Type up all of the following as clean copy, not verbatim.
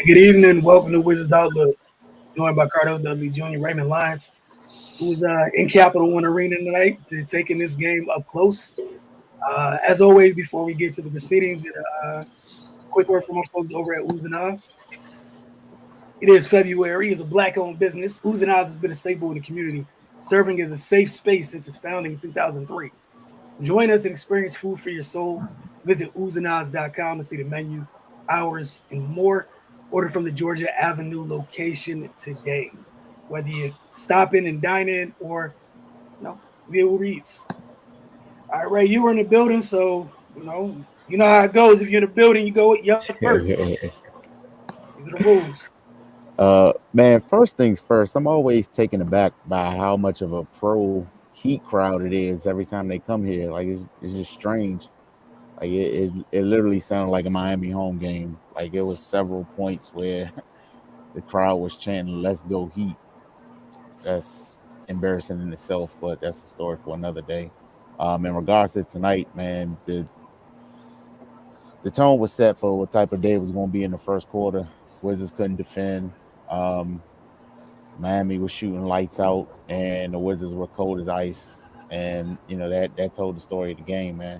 Good evening. Welcome to Wizards Outlook. Joined by Cardo Dudley Jr., Raymond Lyons, who's in Capital One Arena tonight to taking this game up close. As always, before we get to the proceedings, quick word from our folks over at Oohs and Ahs. It is February. It's a black-owned business. Oohs and Ahs has been a staple in the community, serving as a safe space since its founding in 2003. Join us and experience food for your soul. Visit oozandahs.com to see the menu, hours, and more. Order from the Georgia Avenue location today. Whether you stop in and dine in or via Uber Eats. All right, Ray, you were in the building, so you know how it goes. If you're in the building, you go yup first. These are the rules. Man, first things first, I'm always taken aback by how much of a pro Heat crowd it is every time they come here. Like it's just strange. Like it literally sounded like a Miami home game. Like it was several points where the crowd was chanting "Let's go Heat." That's embarrassing in itself, but that's a story for another day. In regards to tonight, man, the tone was set for what type of day it was going to be in the first quarter. Wizards couldn't defend. Um, Miami was shooting lights out, and the Wizards were cold as ice. And that told the story of the game, man.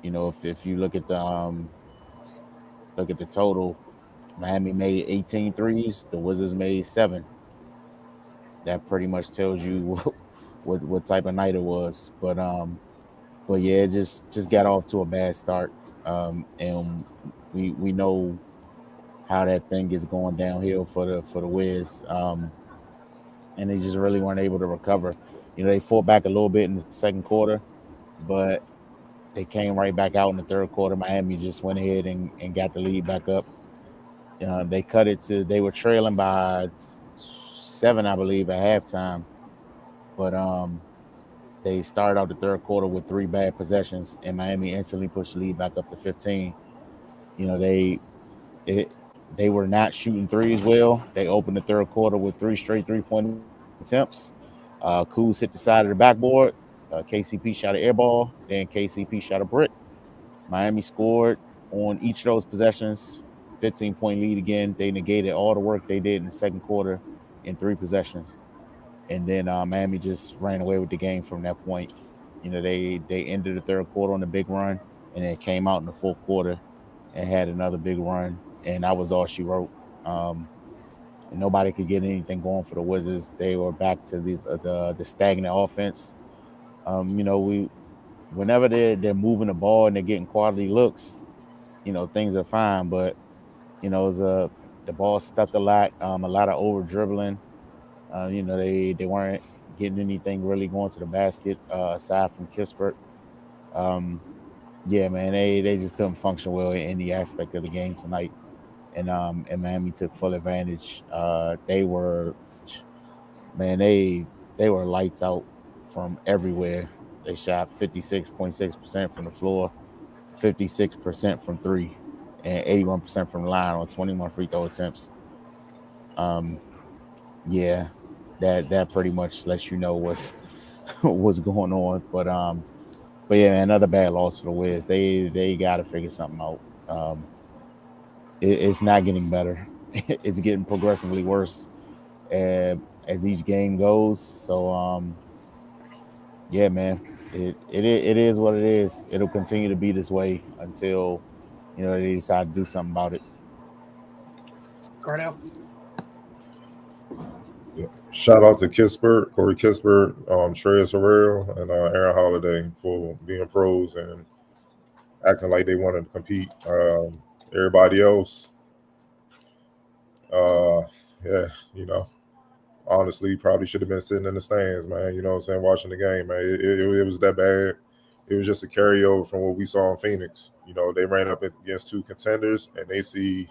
If you look at the total, Miami made 18 threes, the Wizards made 7. That pretty much tells you what type of night it was. But yeah, it just got off to a bad start. And we know how that thing gets going downhill for the Wiz. And they just really weren't able to recover. They fought back a little bit in the second quarter, but they came right back out in the third quarter. Miami just went ahead and got the lead back up. They cut it to they were trailing by 7, I believe, at halftime, but they started out the third quarter with 3 bad possessions, and Miami instantly pushed the lead back up to 15. You know it, they were not shooting threes well. They opened the third quarter with 3 straight 3-point attempts. Kuz hit the side of the backboard. KCP shot an air ball. Then KCP shot a brick. Miami scored on each of those possessions. 15-point lead again. They negated all the work they did in the second quarter in 3 possessions. And then Miami just ran away with the game from that point. They ended the third quarter on a big run, and then came out in the fourth quarter and had another big run, and that was all she wrote. And nobody could get anything going for the Wizards. They were back to the stagnant offense. We whenever they're moving the ball and they're getting quality looks, things are fine. But it was the ball stuck a lot of over dribbling. They weren't getting anything really going to the basket aside from Kispert. Um, yeah, man, they just couldn't function well in any aspect of the game tonight, and Miami took full advantage. They were man, they were lights out from everywhere. They shot 56.6% from the floor, 56% from 3, and 81% from the line on 21 free throw attempts. Um, yeah, that pretty much lets you know what's going on. But yeah, man, another bad loss for the Wiz. They got to figure something out. Um, it's not getting better. It's getting progressively worse uh, as each game goes. So yeah, man, it is what it is. It'll continue to be this way until they decide to do something about it. Cardo. Yeah. Shout out to Corey Kispert, Shreyas Herrera, and Aaron Holiday for being pros and acting like they wanted to compete. Everybody else, uh, yeah, honestly, probably should have been sitting in the stands, man. You know what I'm saying? Watching the game, man. It was that bad. It was just a carryover from what we saw in Phoenix. They ran up against 2 contenders, and they see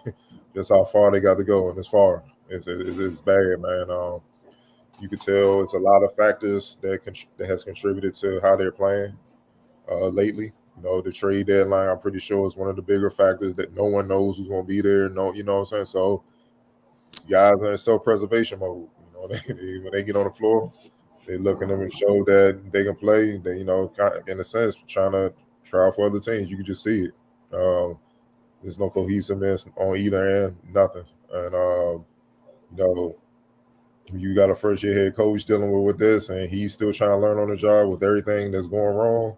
just how far they got to go, and it's far. It's bad, man. You could tell it's a lot of factors that has contributed to how they're playing lately. The trade deadline, I'm pretty sure, is one of the bigger factors that no one knows who's going to be there. No, you know what I'm saying? So guys are in self-preservation mode. When they get on the floor, they look at them and show that they can play. They, kind of, in a sense, trying to try out for other teams. You can just see it. There's no cohesiveness on either end, nothing. And you know, you got a first year head coach dealing with this, and he's still trying to learn on the job with everything that's going wrong.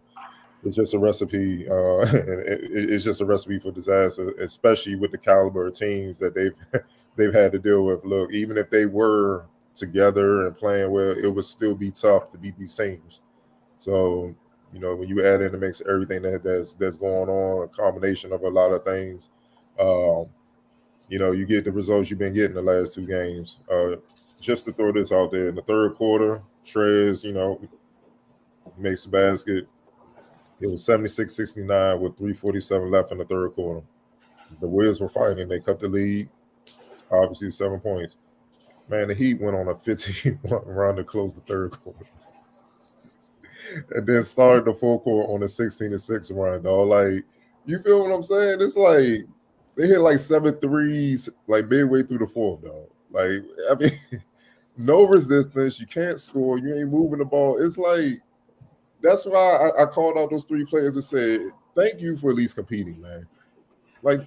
It's just a recipe. It's just a recipe for disaster, especially with the caliber of teams that they've had to deal with. Look, even if they were together and playing well, it would still be tough to beat these teams. So, when you add in the mix everything that's going on, a combination of a lot of things, um, you get the results you've been getting the last two games. Just to throw this out there, in the third quarter, Trez, makes the basket. It was 76-69 with 3:47 left in the third quarter. The Wizards were fighting. They cut the lead. It's obviously 7 points. Man, the Heat went on a 15 run to close the third quarter. And then started the full court on a 16-6 run, dog. Like, you feel what I'm saying? It's like they hit like 7 threes like midway through the fourth, dog. Like, I mean, no resistance. You can't score. You ain't moving the ball. It's like, that's why I called out those three players and said, thank you for at least competing, man. Like,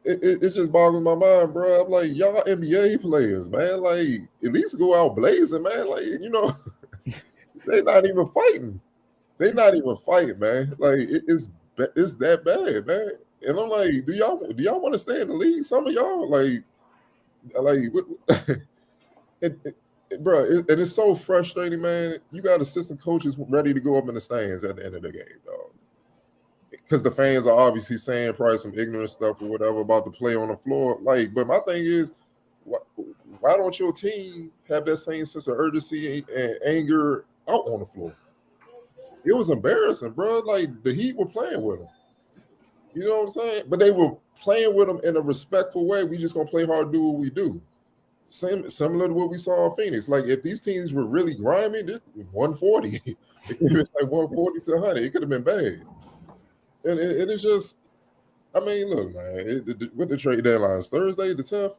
it just boggles my mind, bro. I'm like, y'all NBA players, man. Like, at least go out blazing, man. Like, they're not even fighting. They're not even fighting, man. Like, it's that bad, man. And I'm like, do y'all want to stay in the league? Some of y'all, bro, and it's so frustrating, man. You got assistant coaches ready to go up in the stands at the end of the game, dog. Because the fans are obviously saying probably some ignorant stuff or whatever about the play on the floor. Like, but my thing is, why don't your team have that same sense of urgency and anger out on the floor? It was embarrassing, bro. Like, the Heat were playing with them. You know what I'm saying? But they were playing with them in a respectful way. We just gonna play hard, do what we do. Similar to what we saw in Phoenix. Like, if these teams were really grimy, 140. It could have been like 140 to 100. It could have been bad. And it's just, I mean, look, man, with the trade deadlines Thursday, the 10th,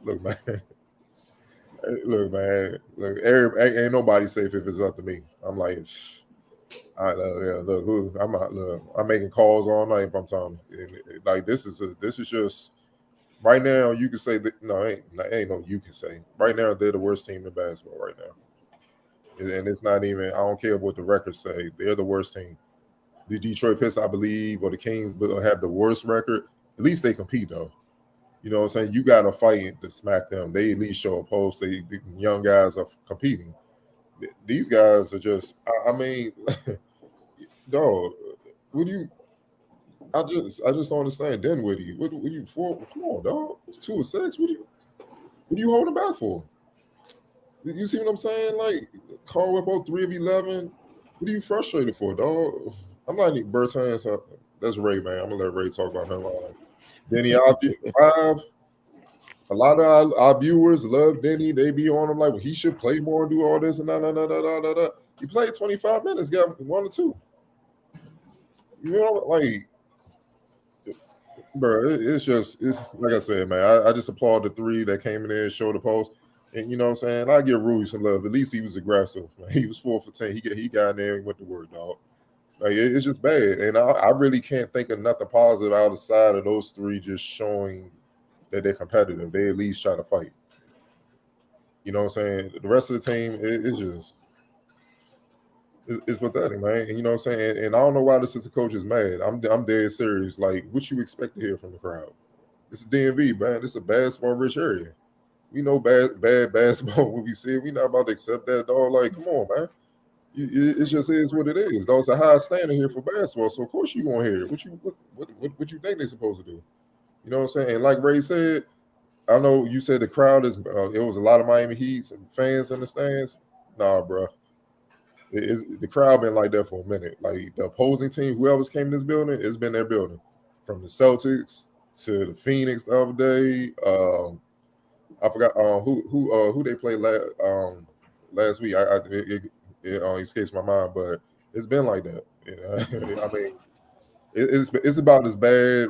look, man, ain't nobody safe if it's up to me. I'm like, I'm making calls all night if I'm telling you. Like, this is just, right now, you can say that, no, ain't no you can say. Right now, they're the worst team in basketball right now. And it's not even, I don't care what the records say. They're the worst team. The Detroit Pistons, I believe, or the Kings will have the worst record. At least they compete, though. You know what I'm saying? You got to fight to smack them. They at least show a post. The young guys are competing. These guys are just, I mean, dog, what do you, I just don't understand Dinwiddie. What you for? Come on, dog. It's 2 or 6. What are you holding back for? You see what I'm saying? Like, Caldwell Pope 3 of 11. What are you frustrated for, dog? I'm not even Bertans. That's Ray, man. I'm gonna let Ray talk about him. Denny 5. A lot of our viewers love Denny. They be on him like, well, he should play more and do all this and da. He played 25 minutes, got 1 or 2. You know, like, bro, it's like I said, man. I just applaud the 3 that came in there and showed the post. And you know what I'm saying? I give Rui some love. At least he was aggressive. Man. He was 4 for 10. He got in there and went to work, dog. Like, it's just bad. And I really can't think of nothing positive outside of those 3 just showing that they're competitive. They at least try to fight. You know what I'm saying? The rest of the team is just it's pathetic, man. And you know what I'm saying? And I don't know why the assistant coach is mad. I'm dead serious. Like, what you expect to hear from the crowd? It's a DMV, man. It's a basketball rich area. We know bad basketball when we see it. We not about to accept that, dog. Like, come on, man. It just is what it is. Those are high standard here for basketball. So of course you gonna hear it. What you think they're supposed to do? You know what I'm saying? And like Ray said, I know you said the crowd is. It was a lot of Miami Heat and fans in the stands. Nah, bro. The crowd been like that for a minute. Like, the opposing team, whoever's came in this building, it's been their building. From the Celtics to the Phoenix the other day. I forgot who they played last week. It escapes my mind, but it's been like that. I mean, it's about as bad.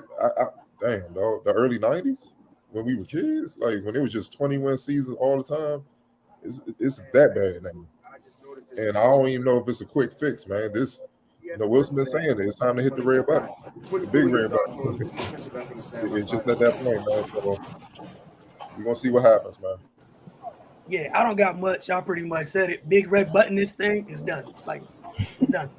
Damn, dog, the early '90s when we were kids, like when it was just 21 seasons all the time. It's that bad now, and I don't even know if it's a quick fix, man. You know, Wilson been saying it. It's time to hit the red button, the big red button. It's just at that point, man. So we're gonna see what happens, man. Yeah, I don't got much. Y'all pretty much said it. Big red button. This thing is done. Like it's done.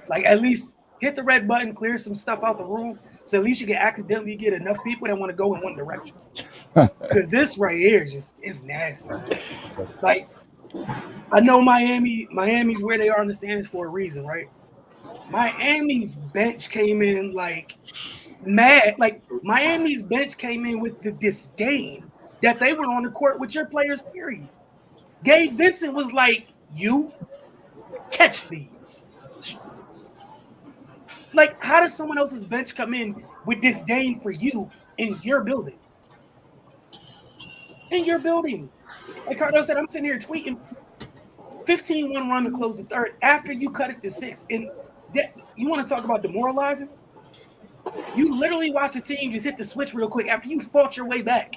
Like at least hit the red button, clear some stuff out the room, so at least you can accidentally get enough people that want to go in one direction. Because this right here is nasty. Like I know Miami's where they are in the standings for a reason, right? Miami's bench came in like mad. Like Miami's bench came in with the disdain that they were on the court with your players, period. Gabe Vincent was like, you catch these. Like, how does someone else's bench come in with disdain for you in your building? In your building. Like Cardo said, I'm sitting here tweeting 15-1 run to close the third after you cut it to 6. And you want to talk about demoralizing? You literally watched the team just hit the switch real quick after you fought your way back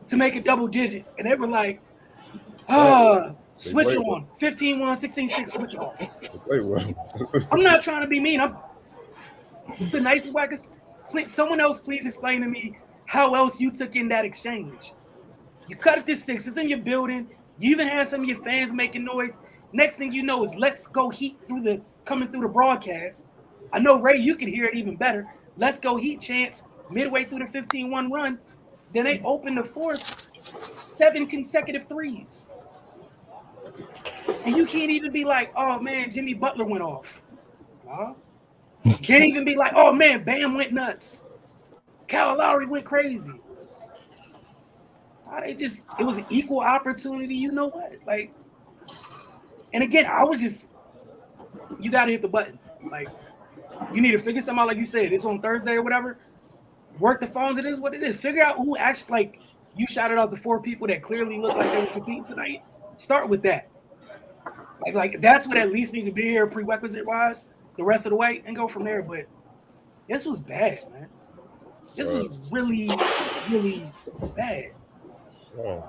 to make it double digits. And they were like, switch on. 15-1, 16-6, switch on. I'm not trying to be mean. It's a nice way. Someone else please explain to me how else you took in that exchange. You cut it to 6. It's in your building. You even had some of your fans making noise. Next thing you know is let's go Heat coming through the broadcast. I know, Ray, you can hear it even better. Let's go Heat chants midway through the 15-1 run. Then they open the fourth, 7 consecutive threes. And you can't even be like, oh, man, Jimmy Butler went off. Huh? You can't even be like, oh, man, Bam went nuts. Kyle Lowry went crazy. It was an equal opportunity. You know what? Like, and again, you got to hit the button. Like, you need to figure something out, like you said, it's on Thursday or whatever. Work the phones. It is what it is. Figure out who actually, like, you shouted out the 4 people that clearly look like they were competing tonight. Start with that. Like that's what at least needs to be here prerequisite-wise the rest of the way and go from there. But this was bad, man. This was really, really bad. Oh.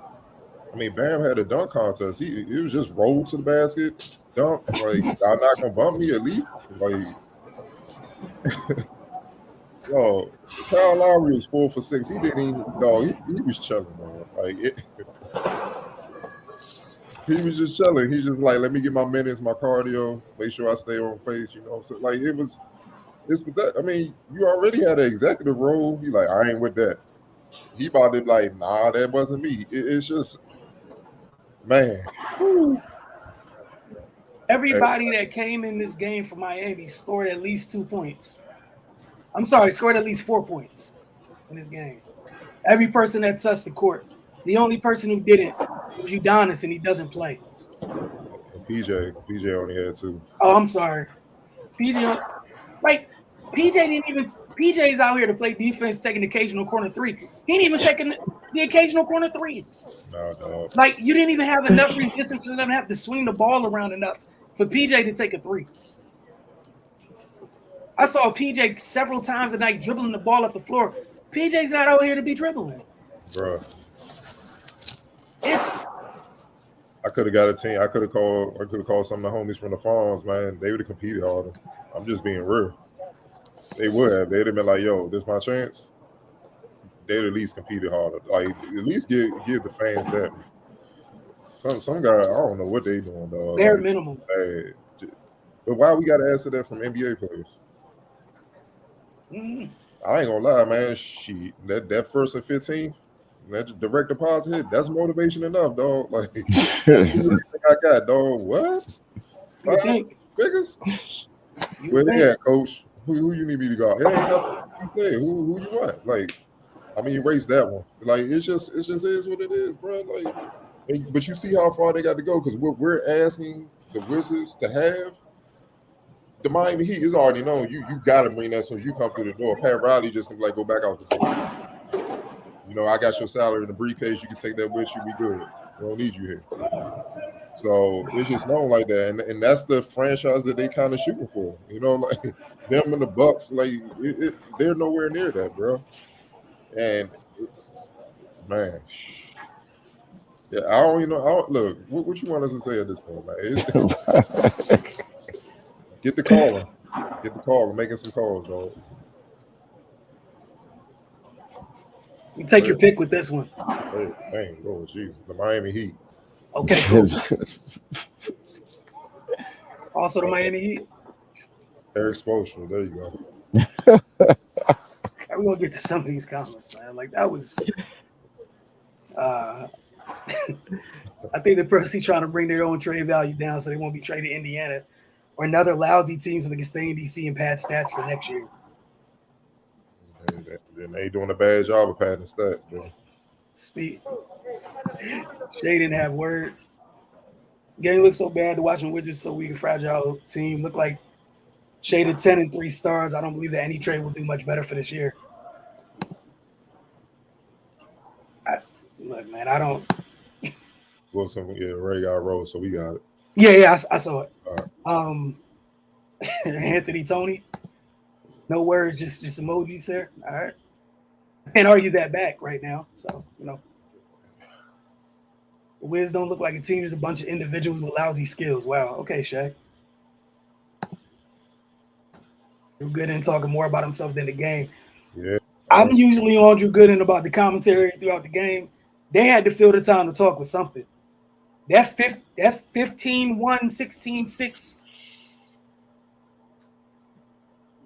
I mean, Bam had a dunk contest. He was just rolled to the basket, dunk. Like, y'all not gonna bump me at least. Like, yo, Kyle Lowry was 4 for 6. He didn't even he was chilling, man. Like he was just chilling. He's just like, let me get my minutes, my cardio, make sure I stay on pace. You know, so like it's with that. I mean, you already had an executive role. He like, I ain't with that. He about to like, nah, that wasn't me. It's just, man. Everybody that came in this game for Miami scored at least 2 points. I'm sorry, scored at least 4 points in this game. Every person that touched the court. The only person who didn't was Udonis, and he doesn't play. PJ only had 2. Oh, I'm sorry. PJ's out here to play defense, taking the occasional corner 3. He ain't even taking the occasional corner 3. No. Like, you didn't even have enough resistance for them to have to swing the ball around enough for PJ to take a 3. I saw PJ several times a night dribbling the ball up the floor. PJ's not out here to be dribbling. Bruh. I could have got a team. I could have called some of the homies from the farms, man. They would have competed harder. I'm just being real. They would have. They'd have been like, yo, this is my chance. They'd at least competed harder. Like, at least give the fans that. Some guy, I don't know what they doing, dog. Bare minimum. Hey, but why we got to answer that from NBA players? Mm-hmm. I ain't gonna lie, man. That first and 15, that direct deposit hit, that's motivation enough, dog. Like, I got, dog. What? 5 figures? Where they at, coach? Who you need me to go? It ain't nothing you say. Who you want? Like, I mean, erase that one. Like, it just is what it is, bro. Like, but you see how far they got to go, because what we're asking the Wizards to have, the Miami Heat is already known. You got to bring that as soon as you come through the door. Pat Riley just can like go back out the door. You know, I got your salary in the briefcase. You can take that with you. We good. We don't need you here. So it's just known like that, and that's the franchise that they kind of shooting for. You know, like them and the Bucks, like they're nowhere near that, bro. And man, yeah, I don't even know. Look, what you want us to say at this point, man? Get the caller. Get the call. We're making some calls, dog. You take your pick with this one. Hey, dang, Lord Jesus. The Miami Heat. Okay, cool. Also the Miami Heat. Eric Spoelstra. There you go. We're gonna get to some of these comments, man. Like that was I think the person trying to bring their own trade value down so they won't be traded to Indiana or another lousy team so they can stay in DC and pad stats for next year. And they doing a bad job of padding stats, bro. Speak. Shay didn't have words. Game looked so bad. The Washington Wizards so weak and fragile team look like shaded 10 and 3 stars. I don't believe that any trade will do much better for this year. Look, man, I don't. Wilson, yeah, Ray got rolled, so we got it. Yeah, I saw it. All right. Anthony Tony, no words, just emojis there. All right, can't argue that back right now. So the Wiz don't look like a team; just a bunch of individuals with lousy skills. Wow. Okay, Shay. Drew Gooden talking more about himself than the game. Yeah. I'm usually on Drew Gooden about the commentary throughout the game. They had to fill the time to talk with something. That 15-1, 16-6.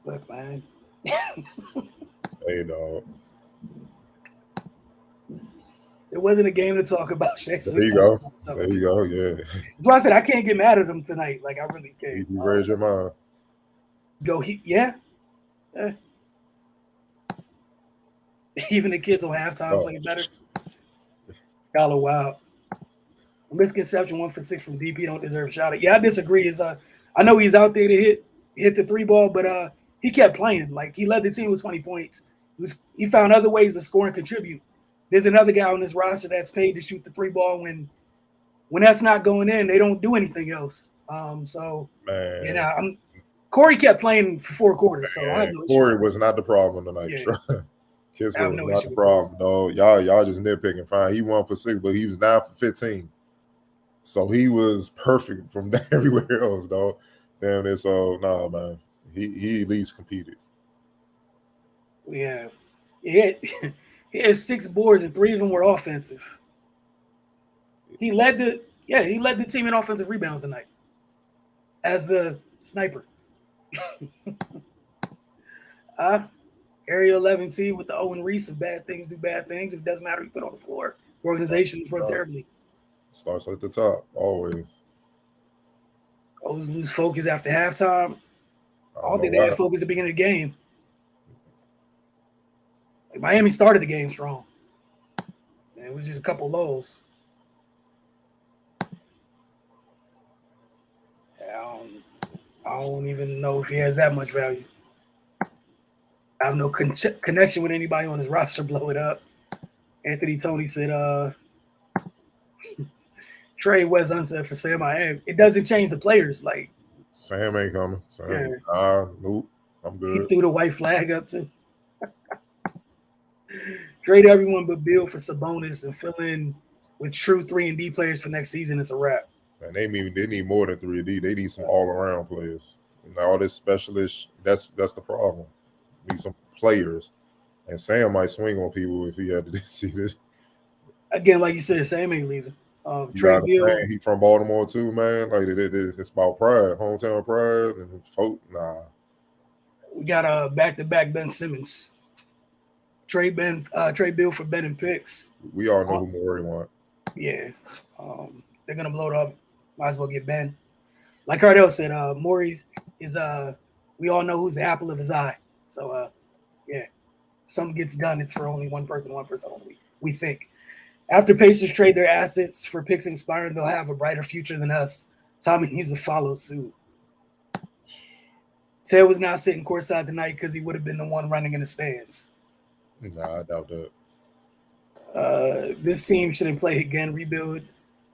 Look, man. Hey, dog. It wasn't a game to talk about. Shaq. There you go. There you go. Yeah. That's why I said I can't get mad at him tonight. Like I really can't. You raise your mind. Yeah. Even the kids on halftime played better. Y'all are wild. Misconception 1 for 6 from DP don't deserve a shout out. Yeah, I disagree. I know he's out there to hit the 3 ball, but he kept playing. Like he led the team with 20 points. He found other ways to score and contribute. There's another guy on this roster that's paid to shoot the 3 ball when that's not going in, they don't do anything else. Corey kept playing for 4 quarters. So I have no Corey was not the problem tonight. Yeah. Kispert was not the problem, though. Y'all just nitpicking. Fine, he 1 for 6, but he was 9 for 15. So he was perfect from everywhere else, though. Damn it. So man, he at least competed. Yeah, he had 6 boards and 3 of them were offensive. He led the team in offensive rebounds tonight as the sniper. Area 11 team with the Owen Reese of bad things do bad things. If it doesn't matter, you put on the floor. Organizations run terribly. Starts at the top, always. Always lose focus after halftime. All day they had focus at the beginning of the game. Like Miami started the game strong. And it was just a couple lulls. I don't even know if he has that much value. I have no connection with anybody on his roster. Blow it up. Anthony Tony said, trade Wes Unseld for Sam I am. It doesn't change the players. Like Sam ain't coming. Nope. I'm good. He threw the white flag up too. Trade everyone but Bill for Sabonis and fill in with true 3-and-D players for next season. It's a wrap. And they need more than 3-and-D. They need some all-around players. And all this specialist, that's the problem. Need some players. And Sam might swing on people if he had to see this. Again, like you said, Sam ain't leaving. Trey Bill, he from Baltimore too, man. Like it's about pride, hometown pride, and folk. Nah. We got back-to-back Ben Simmons. Trey Bill for Ben and picks. We all know who Morey want. Yeah, they're gonna blow it up. Might as well get Ben. Like Cardell said, Morey's is we all know who's the apple of his eye. So yeah, if something gets done, it's for only one person only. We think. After Pacers trade their assets for picks expiring, they'll have a brighter future than us. Tommy needs to follow suit. Ted was not sitting courtside tonight because he would have been the one running in the stands. Nah, I doubt that. This team shouldn't play again. Rebuild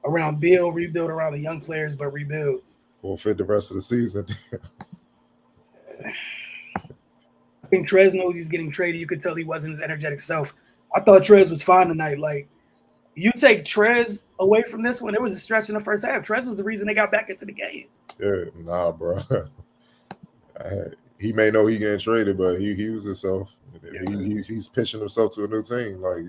around Bill, rebuild around the young players, but rebuild. Forfeit the rest of the season. I think Trez knows he's getting traded. You could tell he wasn't his energetic self. I thought Trez was fine tonight. Like, you take Trez away from this one, it was a stretch in the first half. Trez was the reason they got back into the game. Yeah, nah, bro. he may know he getting traded, but he was himself. Yeah. He's pitching himself to a new team. Like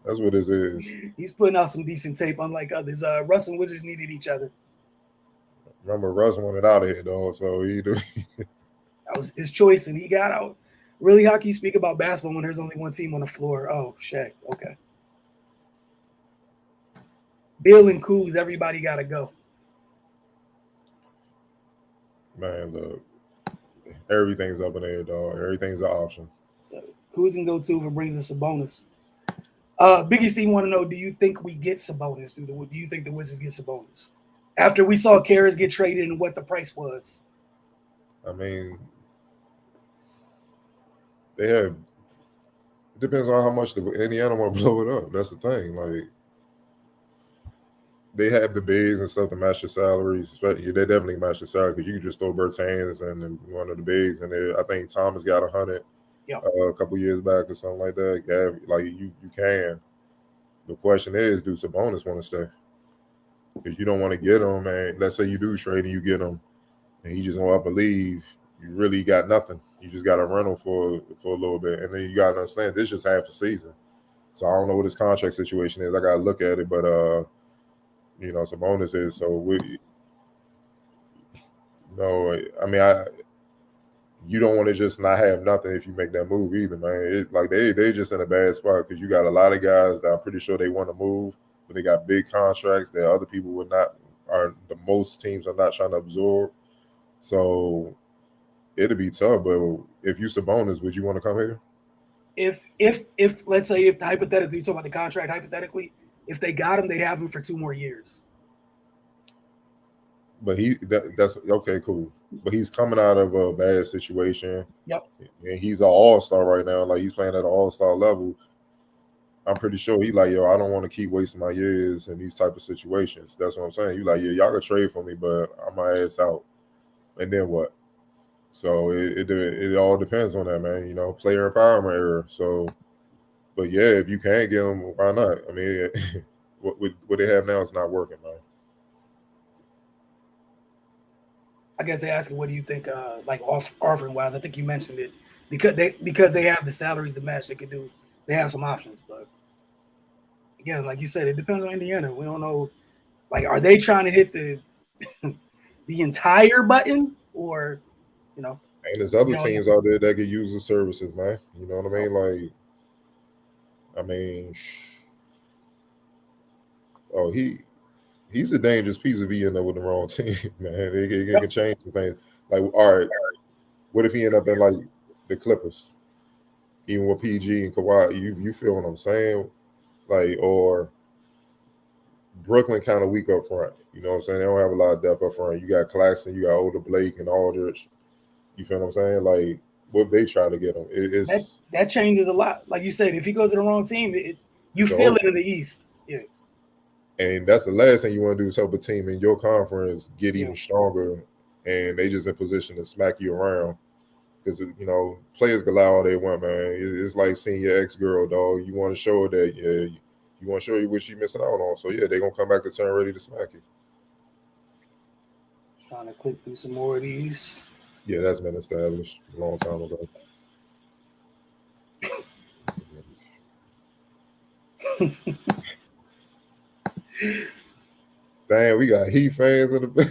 that's what this is. He's putting out some decent tape, unlike others. Russ and Wizards needed each other. Remember, Russ wanted out of here, though, so That was his choice, and he got out. Really, how can you speak about basketball when there's only one team on the floor? Oh, Shaq. Okay. Bill and Kuz, everybody got to go. Man, look, everything's up in the air, dog. Everything's an option. Kuz can go too if it brings us a bonus. Biggie C want to know: do you think we get Sabonis? Do you think the Wizards get Sabonis after we saw Karras get traded and what the price was? I mean, they have. It depends on how much Indiana want to blow it up. That's the thing. Like, they have the bigs and stuff to match your salaries. Especially, they definitely match your salary because you can just throw Bertans and one of the bigs, and I think Thomas got 100 a couple years back or something like that. Yeah, like you can. The question is, do Sabonis want to stay? Because you don't want to get him, and let's say you do trade and you get him, and he just won't up and leave. You really got nothing. You just got a rental for a little bit, and then you got to understand this is just half a season. So I don't know what his contract situation is. I got to look at it, but Sabonis is so you don't want to just not have nothing if you make that move either, man. It's like they just in a bad spot because you got a lot of guys that I'm pretty sure they want to move, but they got big contracts that other people most teams are not trying to absorb. So it'll be tough. But if you Sabonis, would you want to come here? If let's say if hypothetically you talk about the contract, hypothetically, if they got him, they have him for 2 more years. But that's okay, cool. But he's coming out of a bad situation. Yep. And he's an all-star right now. Like, he's playing at an all-star level. I'm pretty sure he like, yo, I don't want to keep wasting my years in these type of situations. That's what I'm saying. You like, yeah, y'all can trade for me, but I'm my ass out. And then what? So it all depends on that, man. Player empowerment era. So, but yeah, if you can't get him, why not? I mean, what they have now is not working, man. I guess they ask you, what do you think, like offering wise? I think you mentioned it because they have the salaries to match. They have some options, but again, like you said, it depends on Indiana. We don't know. Like, are they trying to hit the the entire button, or And there's other teams out there that could use the services, man. You know what I mean? He's a dangerous piece if he end up with the wrong team, man. It can change some things. Like, all right, what if he end up in like the Clippers, even with PG and Kawhi? You feel what I'm saying? Like, or Brooklyn kind of weak up front. You know what I'm saying? They don't have a lot of depth up front. You got Claxton, you got Older Blake and Aldridge. You feel what I'm saying? Like, what if they try to get him? That changes a lot. Like you said, if he goes to the wrong team, you feel it in the East. Yeah. And that's the last thing you want to do is help a team in your conference get even stronger, and they just in position to smack you around. Because, players can lie all they want, man. It's like seeing your ex-girl, dog. You want to show her that, you want to show you what she's missing out on. So, yeah, they're going to come back to turn ready to smack you. Trying to click through some more of these. Yeah, that's been established a long time ago. Damn, we got Heat fans in the back.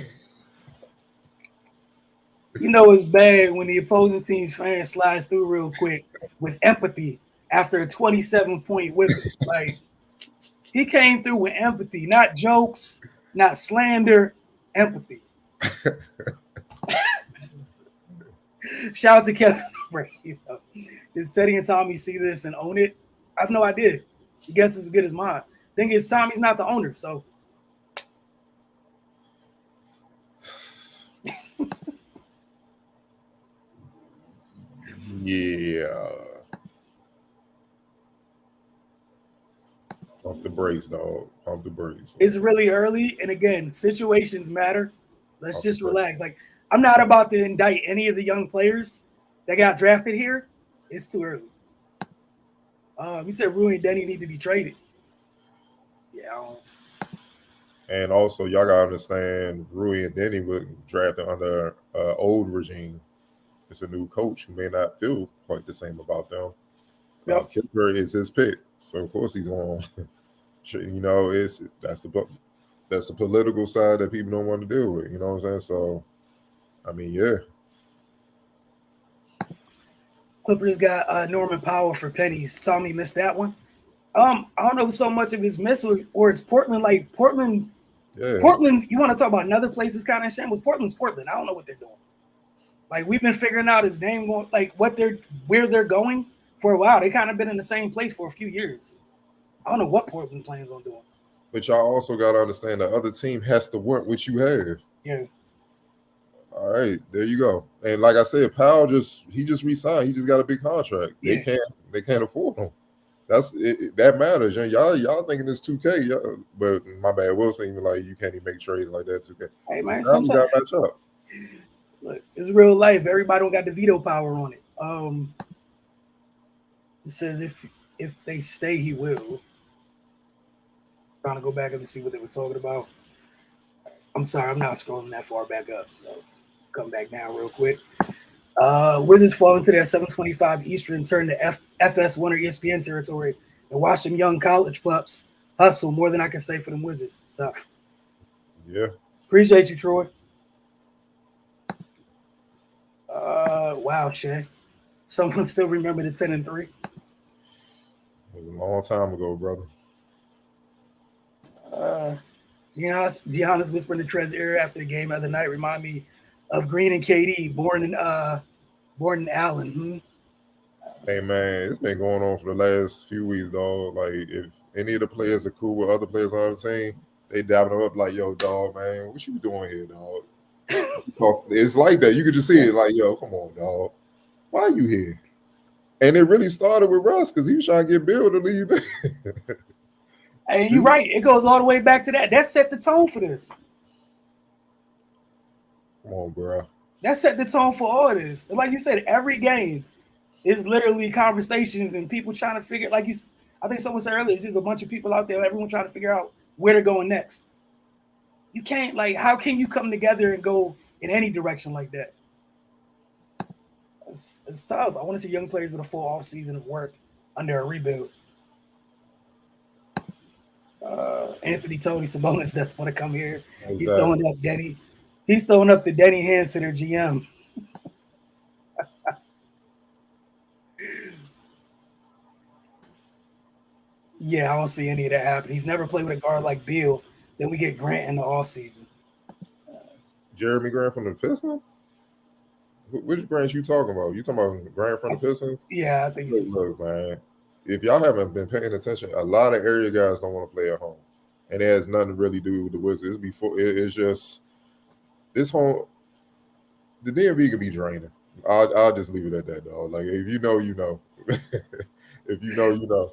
It's bad when the opposing team's fan slides through real quick with empathy after a 27-point whip. Like, he came through with empathy, not jokes, not slander, empathy. Shout out to Kevin. Does Teddy and Tommy see this and own it? I have no idea. I guess it's as good as mine. Thing is, Tommy's not the owner, so. Yeah. Pump the brakes, dog. Pump the brakes. It's really early, and again, situations matter. Let's just relax. Like, I'm not about to indict any of the young players that got drafted here. It's too early. You said Rui and Denny need to be traded. Yeah. And also, y'all gotta understand, Rui and Denny were drafted under old regime. it's a new coach who may not feel quite the same about them. Yep. Kingsbury is his pick, so of course he's on. You know, that's the political side that people don't want to deal with. You know what I'm saying? So, I mean, yeah, Clippers got Norman Powell for pennies. Tommy missed that one. I don't know so much of his miss or it's Portland. Like Portland's. You want to talk about another place that's kind of shambles? Portland's Portland. I don't know what they're doing. Like we've been figuring out his name, like where they're going for a while. They kind of been in the same place for a few years. I don't know what Portland plans on doing. But y'all also got to understand the other team has to want what you have. Yeah. All right, there you go. And like I said, Powell just resigned. He just got a big contract. Yeah. They can't afford him. That's it, that matters. And y'all thinking it's 2K, but my bad. Wilson even like you can't even make trades like that 2K. Hey man, sometimes you got to match up. Look, it's real life. Everybody don't got the veto power on it. It says if they stay, he will. Trying to go back up and see what they were talking about. I'm sorry, I'm not scrolling that far back up, so come back now real quick. Wizards fall into their 7:25 Eastern, turn to FS1 or ESPN territory, and watch them young college pups hustle more than I can say for them Wizards. Tough. Yeah. Appreciate you, Troy. Wow, Shay. Someone still remember the 10-3? It was a long time ago, brother. Giannis whispering to Trez ear after the game the other night remind me of Green and KD, born in Allen. Hey man, it's been going on for the last few weeks, dog. Like if any of the players are cool with other players on the team, they dabbing them up like, "Yo, dog, man, what you doing here, dog?" It's like that. You could just see it, like, "Yo, come on, dog, why are you here?" And it really started with Russ because he was trying to get Bill to leave. Hey, you're right. It goes all the way back to that. That set the tone for this. Come on, bro. That set the tone for all this. And like you said, every game is literally conversations and people trying to figure. I think someone said earlier, it's just a bunch of people out there, everyone trying to figure out where they're going next. You can't how can you come together and go in any direction like that? It's tough. I want to see young players with a full off season of work under a rebuild. Anthony Tony Sabonis doesn't want to come here. Exactly. He's throwing up Denny. He's throwing up the Denny Hansen or GM. Yeah, I don't see any of that happen. He's never played with a guard like Beal. Then we get Grant in the offseason. Jeremy Grant from the Pistons? Which Grant you talking about? You talking about Grant from the Pistons? Yeah, I think so. Look, man, if y'all haven't been paying attention, a lot of area guys don't want to play at home. And it has nothing to really do with the Wizards. It's just this home. The DMV can be draining. I'll just leave it at that, dog. Like if you know, you know. If you know, you know.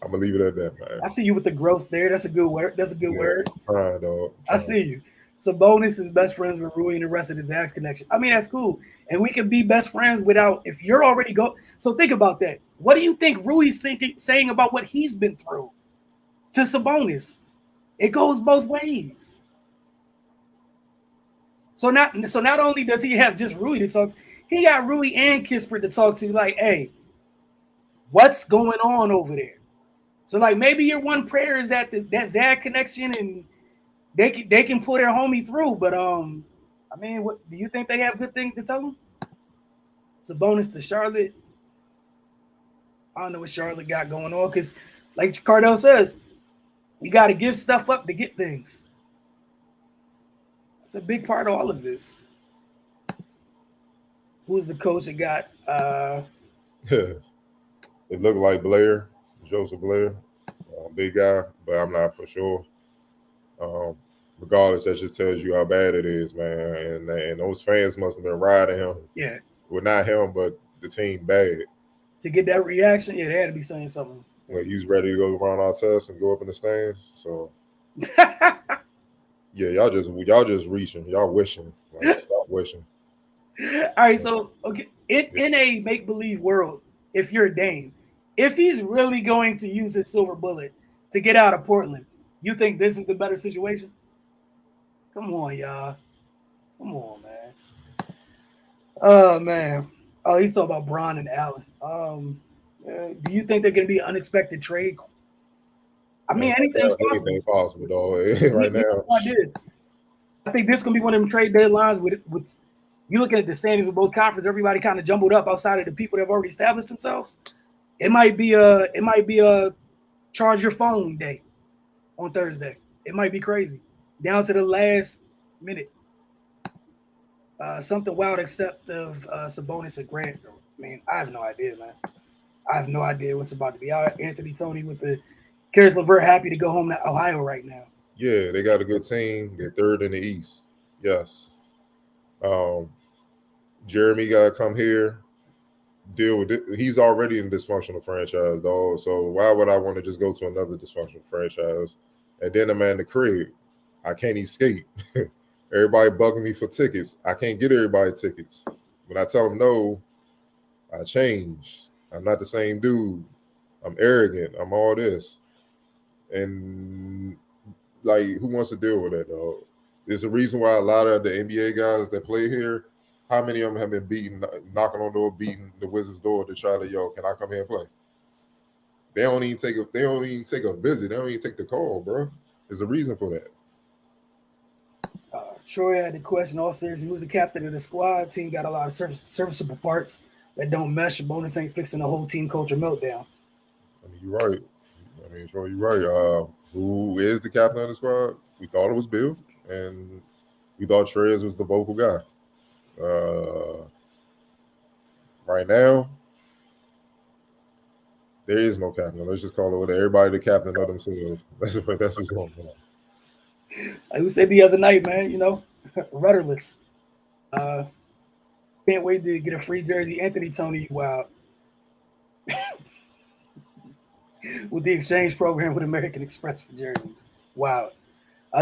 I'm gonna leave it at that, man. I see you with the growth there. That's a good word. That's a good word. I'm trying, dog. I see you. Sabonis is best friends with Rui and the rest of his ass connection. I mean, that's cool. And we can be best friends without if you're already So think about that. What do you think Rui's saying about what he's been through to Sabonis? It goes both ways. So not only does he have just Rui to talk to, he got Rui and Kispert to talk to, like, hey, what's going on over there? So like maybe your one prayer is that that Zach connection and they can pull their homie through. But I mean, what do you think they have good things to tell them? Sabonis to Charlotte. I don't know what Charlotte got going on because, like Cardell says, you got to give stuff up to get things. That's a big part of all of this. Who's the coach that got? It looked like Blair, Joseph Blair, big guy, but I'm not for sure. Regardless, that just tells you how bad it is, man. And those fans must have been riding him. Yeah. Well, not him, but the team bad. To get that reaction, yeah, they had to be saying something. Well, he's ready to go run our test and go up in the stands. So, yeah, y'all just reaching, y'all wishing. Like, stop wishing. All right, so okay, in a make-believe world, if you're Dame, if he's really going to use his silver bullet to get out of Portland, you think this is the better situation? Come on, y'all. Come on, man. Oh man. Oh, he's talking about Braun and Allen. Do you think they're going to be unexpected trade? I Man, mean, right anything's now, possible. anything possible, dog. Right You now, know, I did. I think this is going to be one of them trade deadlines with you looking at the standings of both conferences. Everybody kind of jumbled up outside of the people that have already established themselves. It might be a charge your phone day on Thursday. It might be crazy down to the last minute. Something wild except of Sabonis and Grant. I mean, I have no idea, man. I have no idea what's about to be out. Anthony Tony with the Karis LeVert happy to go home to Ohio right now. yeah, they got a good team. They're third in the East. Yes. Um, Jeremy got to come here, deal with it. He's already in a dysfunctional franchise, dog. So why would I want to just go to another dysfunctional franchise? And then I'm at the crib. I can't escape. Everybody bugging me for tickets. I can't get everybody tickets. When I tell them no, I change. I'm not the same dude. I'm arrogant. I'm all this. And like, who wants to deal with that, dog? There's a reason why a lot of the NBA guys that play here, how many of them have been beating, knocking on the door, beating the Wizards' door to try to, yo, can I come here and play? They don't even take a, they don't even take a visit. They don't even take the call, bro. There's a reason for that. Troy had the question all series. He was the captain of the squad. Team got a lot of serviceable parts that don't mesh. Bonus ain't fixing the whole team culture meltdown. I mean, you're right. I mean, so you're right. Who is the captain of the squad? We thought it was Bill, and we thought Trez was the vocal guy. Uh, right now, there is no captain. Let's just call it whatever. Everybody the captain of themselves. That's what's going on. Like we said the other night, man, rudderless. Uh, can't wait to get a free jersey. Anthony Tony, wow, with the exchange program with American Express for jerseys. Wow.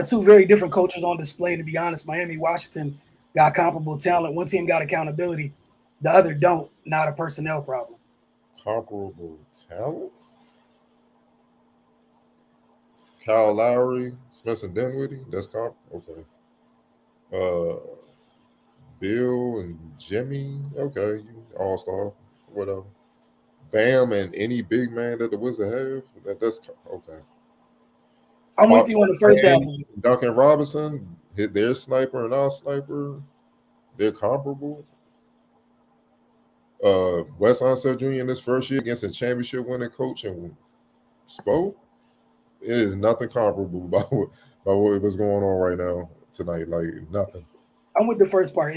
Two very different cultures on display, to be honest. Miami, Washington got comparable talent. One team got accountability, the other don't. Not a personnel problem. Comparable talents. Kyle Lowry, Spencer Dinwiddie. That's okay. Uh, Bill and Jimmy. Okay, you all star. Whatever. Bam and any big man that the Wizards have. That's okay. I'm with you on the first half. Duncan Robinson hit their sniper and our sniper. They're comparable. Wes Unseld Jr. in his first year against a championship winning coach and Spo. It is nothing comparable about what was going on right now tonight. Like nothing. I'm with the first part.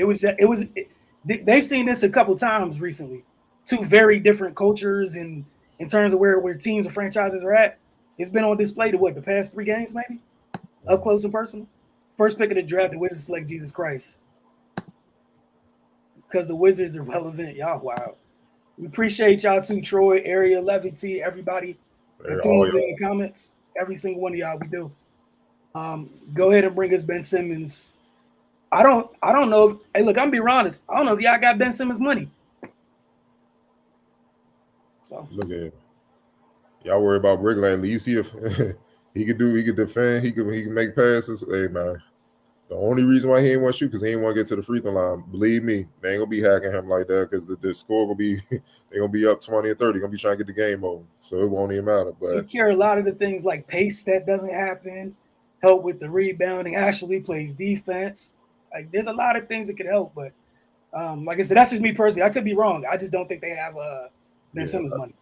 They've seen this a couple times recently. Two very different cultures and in terms of where teams and franchises are at. It's been on display to the past 3 games maybe, up close and personal. First pick of the draft, the Wizards select Jesus Christ because the Wizards are relevant. Y'all, wow. We appreciate y'all too, Troy, Area, Levity, everybody that tunes in the comments. Every single one of y'all, we do. Go ahead and bring us Ben Simmons. I don't know. Hey, look, I'm gonna be honest. I don't know if y'all got Ben Simmons money. So. Look at it. Y'all worry about Brick at least see if he could defend, he can make passes. Hey man. The only reason why he ain't want to shoot because he ain't want to get to the free throw line. Believe me, they ain't gonna be hacking him like that because the score will be they're gonna be up 20 and 30. Gonna be trying to get the game over. So it won't even matter. But you care a lot of the things like pace that doesn't happen, help with the rebounding, actually plays defense. Like there's a lot of things that could help, but like I said, that's just me personally. I could be wrong. I just don't think they have Ben Simmons money.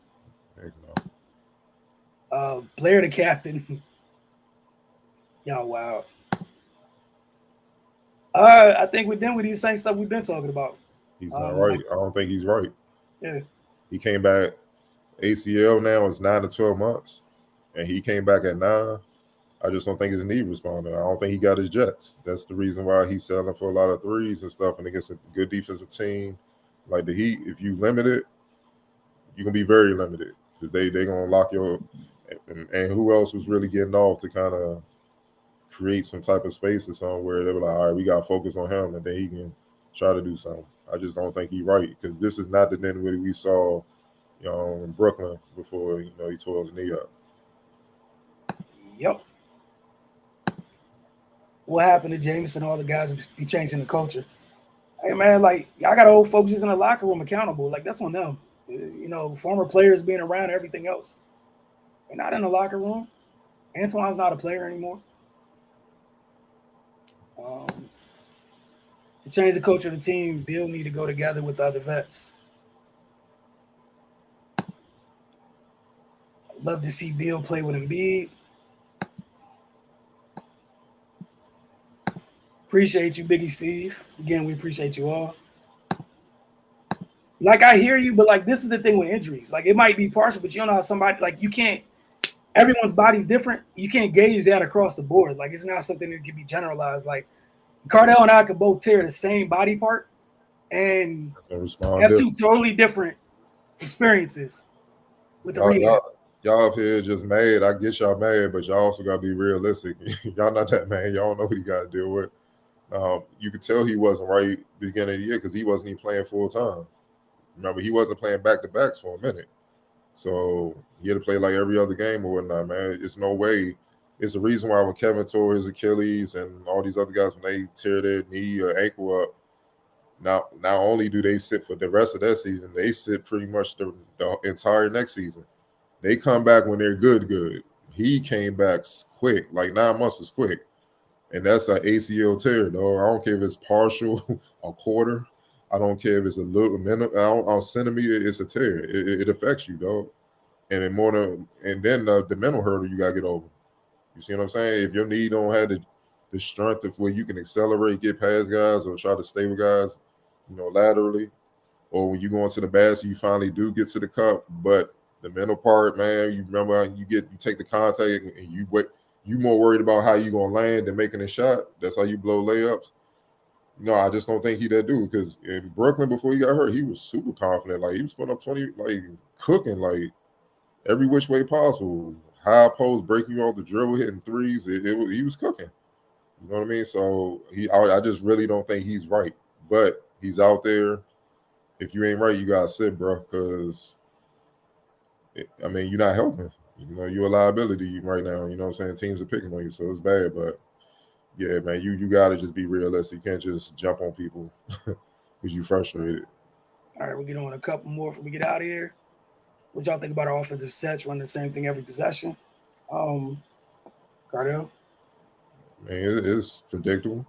Blair the captain. Y'all wow. I think we're done with these same stuff we've been talking about. He's not right. I don't think he's right. Yeah. He came back. ACL now is 9 to 12 months, and he came back at 9. I just don't think his knee responded. I don't think he got his jets. That's the reason why he's selling for a lot of threes and stuff. And against a good defensive team like the Heat, if you limit it, you're gonna be very limited because they're gonna lock your. And who else was really getting off to kind of create some type of space or something where they were like, all right, we got to focus on him and then he can try to do something. I just don't think he's right because this is not the Dinwiddie we saw, in Brooklyn before, he tore his knee up. Yep. What happened to Jameson? All the guys be changing the culture. Hey man, like y'all gotta hold folks just in the locker room accountable. Like that's on them. Former players being around and everything else. They're not in the locker room. Antoine's not a player anymore. Um, to change the culture of the team, Bill need to go together with the other vets. I'd love to see Bill play with Embiid. Appreciate you, Biggie Steve. Again, we appreciate you all. Like I hear you, but like this is the thing with injuries. Like it might be partial, but you don't know how somebody like you can't. Everyone's body's different. You can't gauge that across the board. Like it's not something that can be generalized. Like Cardell and I could both tear the same body part, and have two totally different experiences with the rehab. Y'all up here just mad. I get y'all mad, but y'all also gotta be realistic. Y'all not that man. Y'all don't know what he got to deal with. You could tell he wasn't right beginning of the year because he wasn't even playing full time. Remember, he wasn't playing back to backs for a minute, so he had to play like every other game or whatnot. Man, it's no way. It's the reason why when Kevin tore his Achilles and all these other guys when they tear their knee or ankle up, not only do they sit for the rest of that season, they sit pretty much the entire next season. They come back when they're good. He came back quick, like 9 months is quick. And that's an ACL tear, though. I don't care if it's partial, a quarter. I don't care if it's a little a centimeter. It's a tear. It affects you, though. And then the mental hurdle you gotta get over. You see what I'm saying? If your knee don't have the strength of where you can accelerate, get past guys, or try to stay with guys, laterally, or when you go into the basket, you finally do get to the cup, but the mental part, man, you remember you take the contact and you more worried about how you gonna land than making a shot. That's how you blow layups. I just don't think he that dude because in Brooklyn before he got hurt, he was super confident. Like he was putting up 20, like cooking, like every which way possible. High post, breaking you off the dribble, hitting threes. He was cooking. You know what I mean? So I just really don't think he's right. But he's out there. If you ain't right, you gotta sit, bro, because you're not helping. You're a liability right now. You know what I'm saying? Teams are picking on you, so it's bad. But yeah, man, you gotta just be realistic. You can't just jump on people because you frustrated. All right, we'll get on a couple more before we get out of here. What y'all think about our offensive sets running the same thing every possession? Cardell? Man, it's predictable.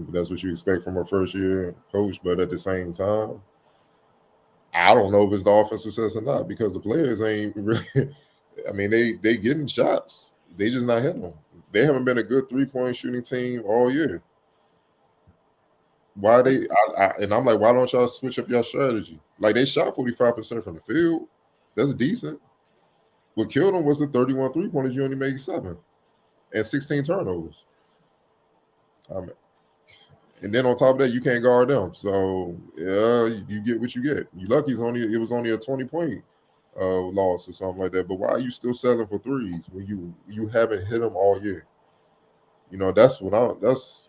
That's what you expect from a first year coach, but at the same time, I don't know if it's the offensive sets or not because the players ain't really. They getting shots. They just not hitting them. They haven't been a good 3-point shooting team all year. Why they? And I'm like, why don't y'all switch up your strategy? Like they shot 45% from the field. That's decent. What killed them was the 31 3-pointers. You only made 7 and 16 turnovers. And then on top of that, you can't guard them. So yeah, you get what you get. You lucky it was only a 20-point loss or something like that. But why are you still selling for threes when you haven't hit them all year? That's what that's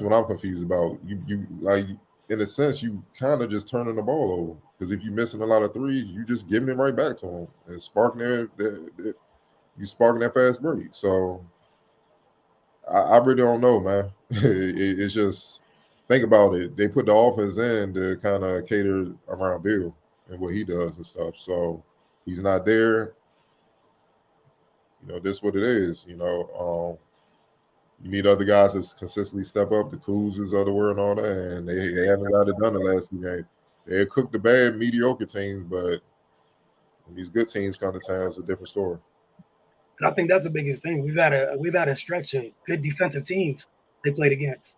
what I'm confused about. You like in a sense you kind of just turning the ball over because if you're missing a lot of threes, you just giving it right back to them and sparking you sparking that fast break. So I really don't know, man. It's just think about it. They put the offense in to kind of cater around Bill and what he does and stuff. So he's not there. This what it is. You need other guys to consistently step up. The Kuz's of the world and all that, and they haven't got it done the last 2 games. They cooked the bad, mediocre teams, but when these good teams come to town, it's a different story. And I think that's the biggest thing. We've had a stretch of good defensive teams they played against.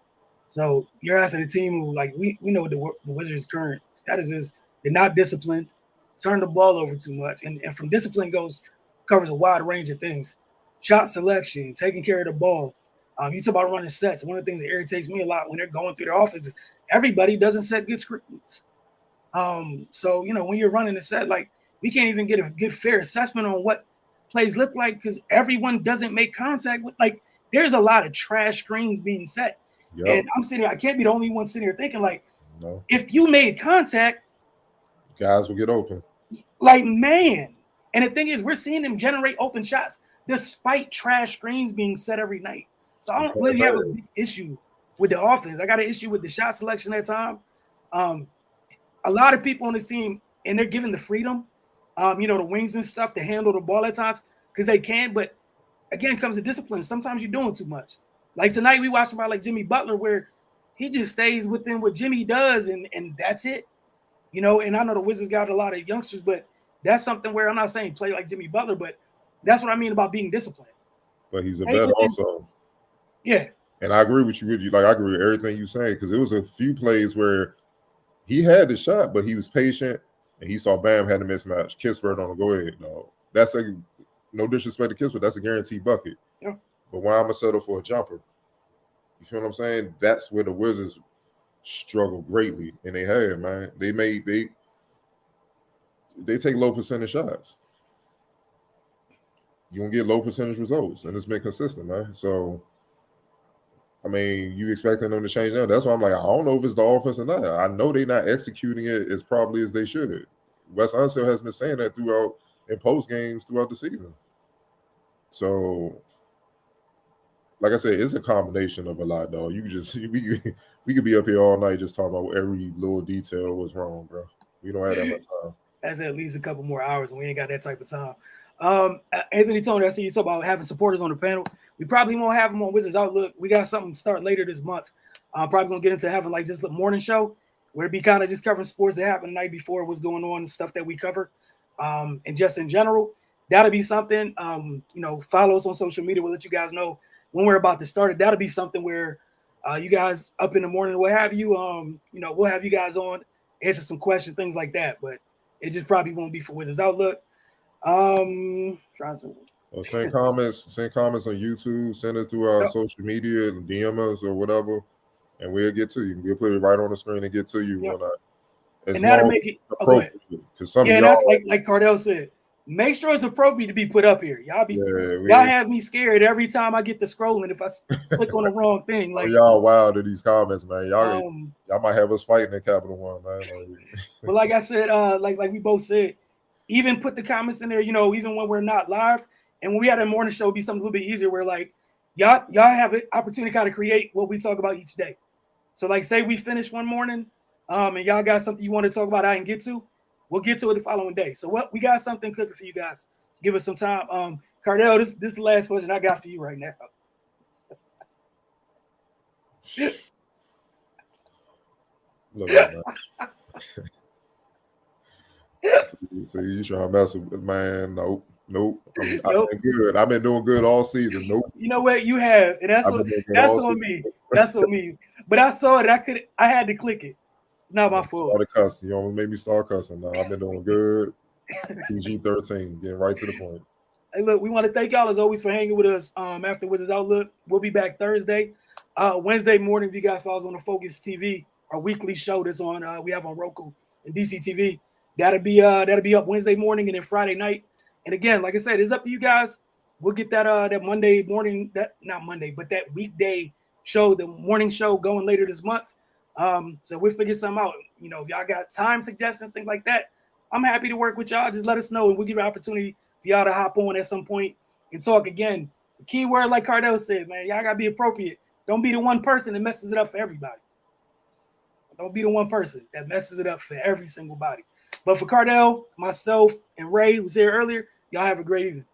So you're asking a team who, like, we know the Wizards' current status is they're not disciplined, turn the ball over too much, and from discipline covers a wide range of things: shot selection, taking care of the ball. You talk about running sets. One of the things that irritates me a lot when they're going through their offense is everybody doesn't set good screens. So when you're running a set, like we can't even get a good fair assessment on what plays look like because everyone doesn't make contact with. Like there's a lot of trash screens being set, and I'm sitting here. I can't be the only one sitting here thinking like, if you made contact, guys will get open. Like man, and the thing is, we're seeing them generate open shots despite trash screens being set every night. So I don't really have a big issue with the offense. I got an issue with the shot selection at time. A lot of people on the team, and they're given the freedom, the wings and stuff to handle the ball at times because they can. But again, it comes to discipline. Sometimes you're doing too much. Like tonight, we watched about like Jimmy Butler, where he just stays within what Jimmy does, and that's it. And I know the Wizards got a lot of youngsters, but that's something where I'm not saying play like Jimmy Butler, but that's what I mean about being disciplined. But he's a vet also. Yeah. And I agree with you. Like, I agree with everything you saying, because it was a few plays where he had the shot, but he was patient, and he saw Bam had a mismatch. Kispert on the go ahead, dog. That's no disrespect to Kispert, that's a guaranteed bucket. Yeah. But why I'm gonna settle for a jumper? You feel what I'm saying? That's where the Wizards struggle greatly, and they have, man. They take low percentage shots. You gonna get low percentage results, and it's been consistent, man. So, I mean, you expecting them to change that? That's why I'm like, I don't know if it's the offense or not. I know they're not executing it as probably as they should. Wes Unseld has been saying that throughout in post games throughout the season. So, like I said, it's a combination of a lot, though. We could be up here all night just talking about every little detail was wrong, bro. We don't have that much time. That's at least a couple more hours, and we ain't got that type of time. Anthony Tony, I see you talk about having supporters on the panel. We probably won't have them on Wizards Outlook. We got something to start later this month. I'm probably gonna get into having like just the morning show where it be kind of just covering sports that happened the night before, what's going on, and stuff that we cover, and just in general. That'll be something. Follow us on social media. We'll let you guys know when we're about to start it. That'll be something where you guys up in the morning, what have you. We'll have you guys on, answer some questions, things like that. But it just probably won't be for Wizards Outlook. Trying to. Well, send comments on YouTube. Send it through our social media and DM us or whatever, and we'll get to you. We'll put it right on the screen and get to you when and that'll make it appropriate. Because some of y'all, that's like Cardell said. Make sure it's appropriate to be put up here. Y'all have me scared every time I get to scrolling if I click on the wrong thing. Like y'all wild to these comments, man. Y'all might have us fighting in Capital One, man. But like I said, like we both said, even put the comments in there. Even when we're not live, and when we had a morning show, it'd be something a little bit easier. Where like y'all have an opportunity to kind of create what we talk about each day. So like, say we finish one morning, and y'all got something you want to talk about, I can get to. We'll get to it the following day. So we got something cooking for you guys. Give us some time. Cardell, this is the last question I got for you right now. Look at that. So you trying to mess with, man? Nope. I've been good. I've been doing good all season. Nope. You know what? You have, and that's on me. That's on me. But I saw it. I had to click it. It's not my fault. Started cussing. You almost made me start cussing. No, I've been doing good. PG-13, getting right to the point. Hey, look, we want to thank y'all as always for hanging with us after Wizards Outlook. We'll be back Thursday. Wednesday morning, if you guys follow us on the Focus TV, our weekly show that's on we have on Roku and DC TV. That'll be up Wednesday morning and then Friday night. And again, like I said, it's up to you guys. We'll get that Monday morning, not Monday, but that weekday show, the morning show going later this month. So we'll figure something out. If y'all got time suggestions, things like that, I'm happy to work with y'all. Just let us know, and we'll give you an opportunity for y'all to hop on at some point and talk again. The key word, like Cardell said, man, y'all gotta be appropriate. Don't be the one person that messes it up for everybody. Don't be the one person that messes it up for every single body. But for Cardell, myself, and Ray, who was here earlier, y'all have a great evening.